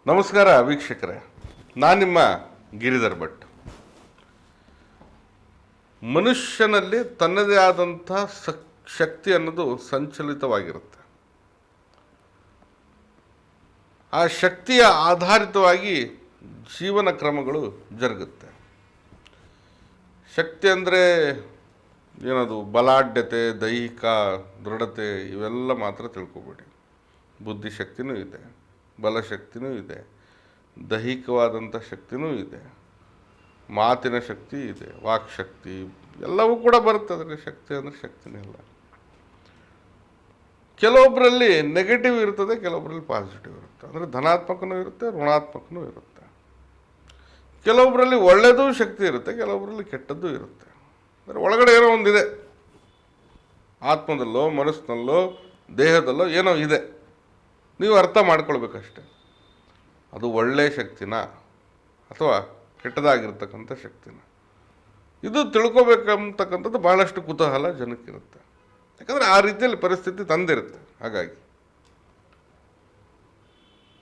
ನಮಸ್ಕಾರ ವೀಕ್ಷಕರೇ, ನಾನು ನಿಮ್ಮ ಗಿರಿಧರ್ ಭಟ್. ಮನುಷ್ಯನಲ್ಲಿ ತನ್ನದೇ ಆದಂಥ ಶಕ್ತಿ ಅನ್ನೋದು ಸಂಚಲಿತವಾಗಿರುತ್ತೆ. ಆ ಶಕ್ತಿಯ ಆಧಾರಿತವಾಗಿ ಜೀವನ ಕ್ರಮಗಳು ಜರುಗುತ್ತೆ. ಶಕ್ತಿ ಅಂದರೆ ಏನದು ಬಲಾಢ್ಯತೆ, ದೈಹಿಕ ದೃಢತೆ ಇವೆಲ್ಲ ಮಾತ್ರ ತಿಳ್ಕೊಬೇಡಿ. ಬುದ್ಧಿಶಕ್ತಿನೂ ಇದೆ, ಬಲಶಕ್ತಿನೂ ಇದೆ, ದೈಹಿಕವಾದಂಥ ಶಕ್ತಿನೂ ಇದೆ, ಮಾತಿನ ಶಕ್ತಿ ಇದೆ, ವಾಕ್ಶಕ್ತಿ ಎಲ್ಲವೂ ಕೂಡ ಬರುತ್ತೆ. ಅದರಲ್ಲಿ ಶಕ್ತಿ ಅಂದರೆ ಶಕ್ತಿನೇ ಇಲ್ಲ. ಕೆಲವೊಬ್ಬರಲ್ಲಿ ನೆಗೆಟಿವ್ ಇರ್ತದೆ, ಕೆಲವೊಬ್ಬರಲ್ಲಿ ಪಾಸಿಟಿವ್ ಇರುತ್ತೆ. ಅಂದರೆ ಧನಾತ್ಮಕನೂ ಇರುತ್ತೆ, ಋಣಾತ್ಮಕನೂ ಇರುತ್ತೆ. ಕೆಲವೊಬ್ಬರಲ್ಲಿ ಒಳ್ಳೆಯದೂ ಶಕ್ತಿ ಇರುತ್ತೆ, ಕೆಲವೊಬ್ಬರಲ್ಲಿ ಕೆಟ್ಟದ್ದು ಇರುತ್ತೆ. ಅಂದರೆ ಒಳಗಡೆ ಏನೋ ಒಂದಿದೆ, ಆತ್ಮದಲ್ಲೋ ಮನಸ್ಸಿನಲ್ಲೋ ದೇಹದಲ್ಲೋ ಏನೋ ಇದೆ. ನೀವು ಅರ್ಥ ಮಾಡ್ಕೊಳ್ಬೇಕಷ್ಟೆ, ಅದು ಒಳ್ಳೆಯ ಶಕ್ತಿನ ಅಥವಾ ಕೆಟ್ಟದಾಗಿರ್ತಕ್ಕಂಥ ಶಕ್ತಿನ. ಇದು ತಿಳ್ಕೊಬೇಕಂತಕ್ಕಂಥದ್ದು ಭಾಳಷ್ಟು ಕುತೂಹಲ ಜನಕ್ಕಿರುತ್ತೆ. ಯಾಕಂದರೆ ಆ ರೀತಿಯಲ್ಲಿ ಪರಿಸ್ಥಿತಿ ತಂದಿರುತ್ತೆ. ಹಾಗಾಗಿ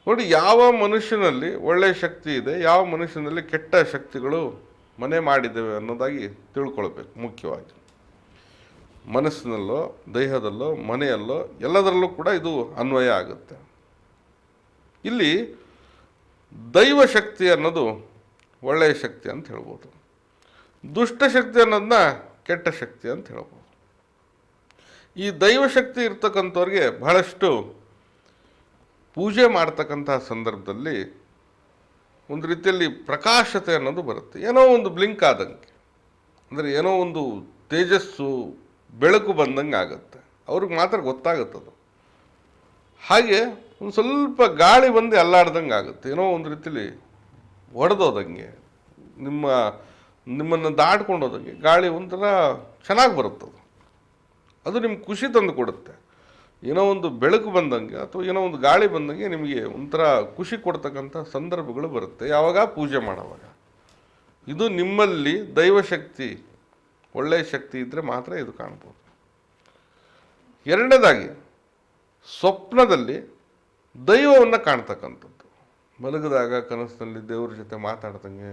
ನೋಡಿ, ಯಾವ ಮನುಷ್ಯನಲ್ಲಿ ಒಳ್ಳೆಯ ಶಕ್ತಿ ಇದೆ, ಯಾವ ಮನುಷ್ಯನಲ್ಲಿ ಕೆಟ್ಟ ಶಕ್ತಿಗಳು ಮನೆ ಮಾಡಿದ್ದೇವೆ ಅನ್ನೋದಾಗಿ ತಿಳ್ಕೊಳ್ಬೇಕು. ಮುಖ್ಯವಾಗಿ ಮನಸ್ಸಿನಲ್ಲೋ ದೇಹದಲ್ಲೋ ಮನೆಯಲ್ಲೋ ಎಲ್ಲದರಲ್ಲೂ ಕೂಡ ಇದು ಅನ್ವಯ ಆಗುತ್ತೆ. ಇಲ್ಲಿ ದೈವಶಕ್ತಿ ಅನ್ನೋದು ಒಳ್ಳೆಯ ಶಕ್ತಿ ಅಂತ ಹೇಳ್ಬೋದು, ದುಷ್ಟಶಕ್ತಿ ಅನ್ನೋದನ್ನ ಕೆಟ್ಟ ಶಕ್ತಿ ಅಂತ ಹೇಳ್ಬೋದು. ಈ ದೈವಶಕ್ತಿ ಇರ್ತಕ್ಕಂಥವ್ರಿಗೆ ಬಹಳಷ್ಟು ಪೂಜೆ ಮಾಡ್ತಕ್ಕಂಥ ಸಂದರ್ಭದಲ್ಲಿ ಒಂದು ರೀತಿಯಲ್ಲಿ ಪ್ರಕಾಶತೆ ಅನ್ನೋದು ಬರುತ್ತೆ. ಏನೋ ಒಂದು ಬ್ಲಿಂಕ್ ಆದಂಗೆ, ಅಂದರೆ ಏನೋ ಒಂದು ತೇಜಸ್ಸು ಬೆಳಕು ಬಂದಂಗೆ ಆಗುತ್ತೆ. ಅವ್ರಿಗೆ ಮಾತ್ರ ಗೊತ್ತಾಗುತ್ತದು. ಹಾಗೆ ಒಂದು ಸ್ವಲ್ಪ ಗಾಳಿ ಬಂದು ಅಲ್ಲಾಡ್ದಂಗೆ ಆಗುತ್ತೆ. ಏನೋ ಒಂದು ರೀತಿಯಲ್ಲಿ ಒಡೆದೋದಂಗೆ, ನಿಮ್ಮನ್ನು ದಾಟ್ಕೊಂಡು ಹೋದಂಗೆ ಗಾಳಿ ಒಂಥರ ಚೆನ್ನಾಗಿ ಬರುತ್ತದು. ಅದು ನಿಮ್ಗೆ ಖುಷಿ ತಂದು ಕೊಡುತ್ತೆ. ಏನೋ ಒಂದು ಬೆಳಕು ಬಂದಂಗೆ ಅಥವಾ ಏನೋ ಒಂದು ಗಾಳಿ ಬಂದಂಗೆ ನಿಮಗೆ ಒಂಥರ ಖುಷಿ ಕೊಡ್ತಕ್ಕಂಥ ಸಂದರ್ಭಗಳು ಬರುತ್ತೆ. ಯಾವಾಗ ಪೂಜೆ ಮಾಡೋವಾಗ. ಇದು ನಿಮ್ಮಲ್ಲಿ ದೈವಶಕ್ತಿ, ಒಳ್ಳೆಯ ಶಕ್ತಿ ಇದ್ದರೆ ಮಾತ್ರ ಇದು ಕಾಣ್ಬೋದು. ಎರಡನೇದಾಗಿ, ಸ್ವಪ್ನದಲ್ಲಿ ದೈವವನ್ನು ಕಾಣ್ತಕ್ಕಂಥದ್ದು. ಮಲಗಿದಾಗ ಕನಸಿನಲ್ಲಿ ದೇವ್ರ ಜೊತೆ ಮಾತಾಡ್ದಂಗೆ,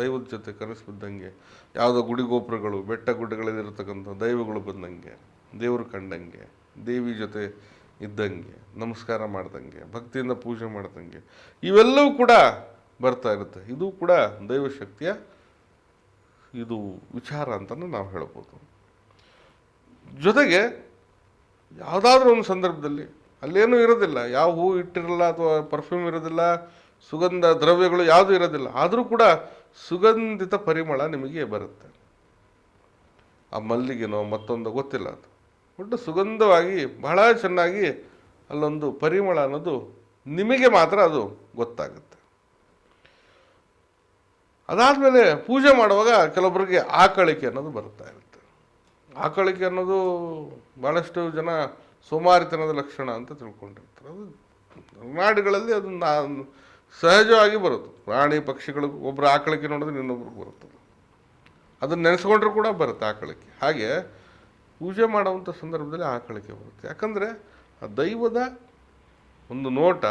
ದೈವದ ಜೊತೆ ಕನಸು ಬಿದ್ದಂಗೆ, ಯಾವುದೋ ಗುಡಿ ಗೋಪುರಗಳು ಬೆಟ್ಟ ಗುಡ್ಡಗಳಲ್ಲಿರ್ತಕ್ಕಂಥ ದೈವಗಳು ಬಂದಂಗೆ, ದೇವರು ಕಂಡಂಗೆ, ದೇವಿ ಜೊತೆ ಇದ್ದಂಗೆ, ನಮಸ್ಕಾರ ಮಾಡ್ದಂಗೆ, ಭಕ್ತಿಯಿಂದ ಪೂಜೆ ಮಾಡ್ದಂಗೆ ಇವೆಲ್ಲವೂ ಕೂಡ ಬರ್ತಾ ಇರುತ್ತೆ. ಇದು ಕೂಡ ದೈವಶಕ್ತಿಯ ಇದು ವಿಚಾರ ಅಂತಲೂ ನಾವು ಹೇಳ್ಬೋದು. ಜೊತೆಗೆ ಯಾವುದಾದ್ರೂ ಒಂದು ಸಂದರ್ಭದಲ್ಲಿ ಅಲ್ಲೇನೂ ಇರೋದಿಲ್ಲ, ಯಾವ ಹೂ ಇಟ್ಟಿರಲ್ಲ ಅಥವಾ ಪರ್ಫ್ಯೂಮ್ ಇರೋದಿಲ್ಲ, ಸುಗಂಧ ದ್ರವ್ಯಗಳು ಯಾವುದೂ ಇರೋದಿಲ್ಲ, ಆದರೂ ಕೂಡ ಸುಗಂಧಿತ ಪರಿಮಳ ನಿಮಗೆ ಬರುತ್ತೆ. ಆ ಮಲ್ಲಿಗೆನೋ ಮತ್ತೊಂದು ಗೊತ್ತಿಲ್ಲ, ಅದು ಒಟ್ಟು ಸುಗಂಧವಾಗಿ ಬಹಳ ಚೆನ್ನಾಗಿ ಅಲ್ಲೊಂದು ಪರಿಮಳ ಅನ್ನೋದು ನಿಮಗೆ ಮಾತ್ರ ಅದು ಗೊತ್ತಾಗುತ್ತೆ. ಅದಾದಮೇಲೆ ಪೂಜೆ ಮಾಡುವಾಗ ಕೆಲವೊಬ್ಬರಿಗೆ ಆಕಳಿಕೆ ಅನ್ನೋದು ಬರ್ತಾ ಇರುತ್ತೆ. ಆಕಳಿಕೆ ಅನ್ನೋದು ಭಾಳಷ್ಟು ಜನ ಸೋಮಾರಿತನದ ಲಕ್ಷಣ ಅಂತ ತಿಳ್ಕೊಂಡಿರ್ತಾರೆ. ಅದು ನಾಡುಗಳಲ್ಲಿ ಅದು ಸಹಜವಾಗಿ ಬರುತ್ತೆ. ಪ್ರಾಣಿ ಪಕ್ಷಿಗಳು ಒಬ್ಬರು ಆಕಳಿಕೆ ನೋಡಿದ್ರೆ ಇನ್ನೊಬ್ರಿಗೆ ಬರುತ್ತದೆ. ಅದನ್ನು ನೆನೆಸ್ಕೊಂಡ್ರೂ ಕೂಡ ಬರುತ್ತೆ ಆಕಳಿಕೆ. ಹಾಗೆ ಪೂಜೆ ಮಾಡುವಂಥ ಸಂದರ್ಭದಲ್ಲಿ ಆಕಳಿಕೆ ಬರುತ್ತೆ. ಯಾಕಂದರೆ ಆ ದೈವದ ಒಂದು ನೋಟ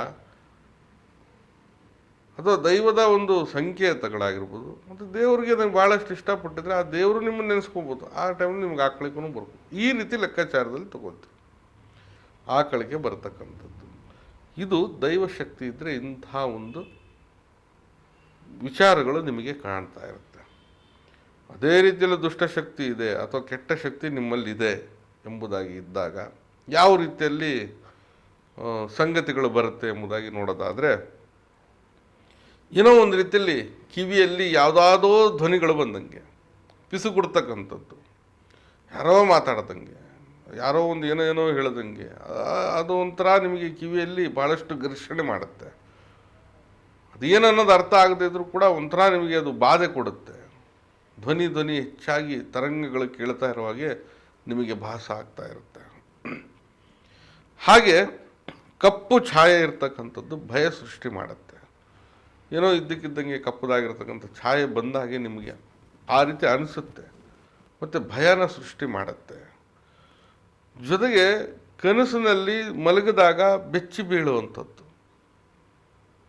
ಅಥವಾ ದೈವದ ಒಂದು ಸಂಕೇತಗಳಾಗಿರ್ಬೋದು, ಮತ್ತು ದೇವರಿಗೆ ನಂಗೆ ಭಾಳಷ್ಟು ಇಷ್ಟಪಟ್ಟಿದ್ರೆ ಆ ದೇವರು ನಿಮ್ಮನ್ನು ನೆನೆಸ್ಕೊಬೋದು. ಆ ಟೈಮಲ್ಲಿ ನಿಮ್ಗೆ ಆಕಳಿಕೆನೂ ಬರ್ಬೋದು. ಈ ರೀತಿ ಲೆಕ್ಕಾಚಾರದಲ್ಲಿ ತಗೊಳ್ತೀವಿ ಆಕಳಿಕೆ ಬರ್ತಕ್ಕಂಥದ್ದು. ಇದು ದೈವಶಕ್ತಿ ಇದ್ದರೆ ಇಂಥ ಒಂದು ವಿಚಾರಗಳು ನಿಮಗೆ ಕಾಣ್ತಾ ಇರುತ್ತೆ. ಅದೇ ರೀತಿಯಲ್ಲಿ ದುಷ್ಟಶಕ್ತಿ ಇದೆ ಅಥವಾ ಕೆಟ್ಟ ಶಕ್ತಿ ನಿಮ್ಮಲ್ಲಿದೆ ಎಂಬುದಾಗಿ ಇದ್ದಾಗ ಯಾವ ರೀತಿಯಲ್ಲಿ ಸಂಗತಿಗಳು ಬರುತ್ತೆ ಎಂಬುದಾಗಿ ನೋಡೋದಾದರೆ, ಏನೋ ಒಂದು ರೀತಿಯಲ್ಲಿ ಕಿವಿಯಲ್ಲಿ ಯಾವುದಾದೋ ಧ್ವನಿಗಳು ಬಂದಂಗೆ, ಪಿಸು ಕೊಡ್ತಕ್ಕಂಥದ್ದು, ಯಾರೋ ಮಾತಾಡ್ದಂಗೆ, ಯಾರೋ ಒಂದು ಏನೋ ಹೇಳ್ದಂಗೆ, ಅದು ಒಂಥರ ನಿಮಗೆ ಕಿವಿಯಲ್ಲಿ ಭಾಳಷ್ಟು ಘರ್ಷಣೆ ಮಾಡುತ್ತೆ. ಅದೇನು ಅನ್ನೋದು ಅರ್ಥ ಆಗದೇ ಇದ್ರೂ ಕೂಡ ಒಂಥರ ನಿಮಗೆ ಅದು ಬಾಧೆ ಕೊಡುತ್ತೆ. ಧ್ವನಿ ಹೆಚ್ಚಾಗಿ ತರಂಗಗಳು ಕೇಳ್ತಾ ಇರೋ ಹಾಗೆ ನಿಮಗೆ ಭಾಸ ಆಗ್ತಾ ಇರುತ್ತೆ. ಹಾಗೆ ಕಪ್ಪು ಛಾಯೆ ಇರ್ತಕ್ಕಂಥದ್ದು ಭಯ ಸೃಷ್ಟಿ ಮಾಡುತ್ತೆ. ಏನೋ ಇದ್ದಕ್ಕಿದ್ದಂಗೆ ಕಪ್ಪದಾಗಿರ್ತಕ್ಕಂಥ ಛಾಯೆ ಬಂದ ಹಾಗೆ ನಿಮಗೆ ಆ ರೀತಿ ಅನಿಸುತ್ತೆ ಮತ್ತು ಭಯನ ಸೃಷ್ಟಿ ಮಾಡುತ್ತೆ. ಜೊತೆಗೆ ಕನಸಿನಲ್ಲಿ ಮಲಗಿದಾಗ ಬೆಚ್ಚಿ ಬೀಳುವಂಥದ್ದು,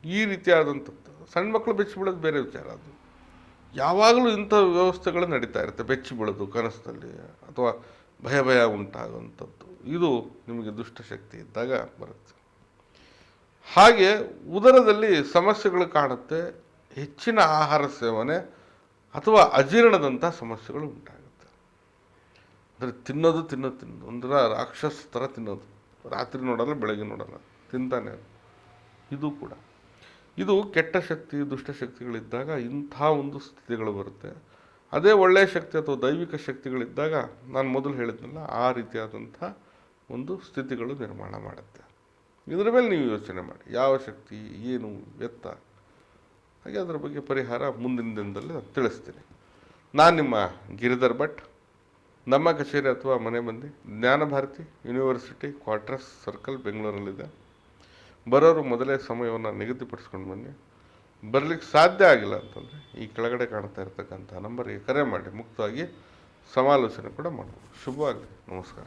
ಈ ರೀತಿಯಾದಂಥದ್ದು ಸಣ್ಣ ಮಕ್ಕಳು ಬೆಚ್ಚಿ ಬೀಳೋದು ಬೇರೆ ವಿಚಾರ. ಅದು ಯಾವಾಗಲೂ ಇಂಥ ವ್ಯವಸ್ಥೆಗಳು ನಡೀತಾ ಇರುತ್ತೆ. ಬೆಚ್ಚಿ ಬೀಳೋದು ಕನಸಿನಲ್ಲಿ ಅಥವಾ ಭಯ ಉಂಟಾಗುವಂಥದ್ದು, ಇದು ನಿಮಗೆ ದುಷ್ಟಶಕ್ತಿ ಇದ್ದಾಗ ಬರುತ್ತೆ. ಹಾಗೆ ಉದರದಲ್ಲಿ ಸಮಸ್ಯೆಗಳು ಕಾಣುತ್ತೆ. ಹೆಚ್ಚಿನ ಆಹಾರ ಸೇವನೆ ಅಥವಾ ಅಜೀರ್ಣದಂಥ ಸಮಸ್ಯೆಗಳು ಉಂಟಾಗುತ್ತೆ. ಅಂದರೆ ತಿನ್ನೋದು ಒಂಥರ ರಾಕ್ಷಸ ಥರ ತಿನ್ನೋದು, ರಾತ್ರಿ ನೋಡಲ್ಲ ಬೆಳಗ್ಗೆ ನೋಡಲ್ಲ, ತಿಂತಾನೆ. ಇದು ಕೂಡ ಇದು ಕೆಟ್ಟ ಶಕ್ತಿ ದುಷ್ಟಶಕ್ತಿಗಳಿದ್ದಾಗ ಇಂಥ ಒಂದು ಸ್ಥಿತಿಗಳು ಬರುತ್ತೆ. ಅದೇ ಒಳ್ಳೆಯ ಶಕ್ತಿ ಅಥವಾ ದೈವಿಕ ಶಕ್ತಿಗಳಿದ್ದಾಗ ನಾನು ಮೊದಲು ಹೇಳಿದ್ನಲ್ಲ ಆ ರೀತಿಯಾದಂಥ ಒಂದು ಸ್ಥಿತಿಗಳು ನಿರ್ಮಾಣ ಮಾಡುತ್ತೆ. ಇದರ ಮೇಲೆ ನೀವು ಯೋಚನೆ ಮಾಡಿ, ಯಾವ ಶಕ್ತಿ ಏನು ಎತ್ತ, ಹಾಗೆ ಅದರ ಬಗ್ಗೆ ಪರಿಹಾರ ಮುಂದಿನ ದಿನದಲ್ಲಿ ನಾನು ತಿಳಿಸ್ತೀನಿ. ನಾನು ನಿಮ್ಮ ಗಿರಿಧರ್ ಭಟ್. ನಮ್ಮ ಕಚೇರಿ ಅಥವಾ ಮನೆ ಬಂದು ಜ್ಞಾನಭಾರತಿ ಯೂನಿವರ್ಸಿಟಿ ಕ್ವಾರ್ಟರ್ಸ್ ಸರ್ಕಲ್ ಬೆಂಗಳೂರಲ್ಲಿದೆ. ಬರೋರು ಮೊದಲೇ ಸಮಯವನ್ನು ನಿಗದಿಪಡಿಸ್ಕೊಂಡು ಬನ್ನಿ. ಬರಲಿಕ್ಕೆ ಸಾಧ್ಯ ಆಗಿಲ್ಲ ಅಂತಂದರೆ ಈ ಕೆಳಗಡೆ ಕಾಣ್ತಾ ಇರ್ತಕ್ಕಂಥ ನಂಬರಿಗೆ ಕರೆ ಮಾಡಿ ಮುಕ್ತವಾಗಿ ಸಮಾಲೋಚನೆ ಕೂಡ ಮಾಡ್ಬೋದು. ಶುಭವಾಗಲಿ. ನಮಸ್ಕಾರ.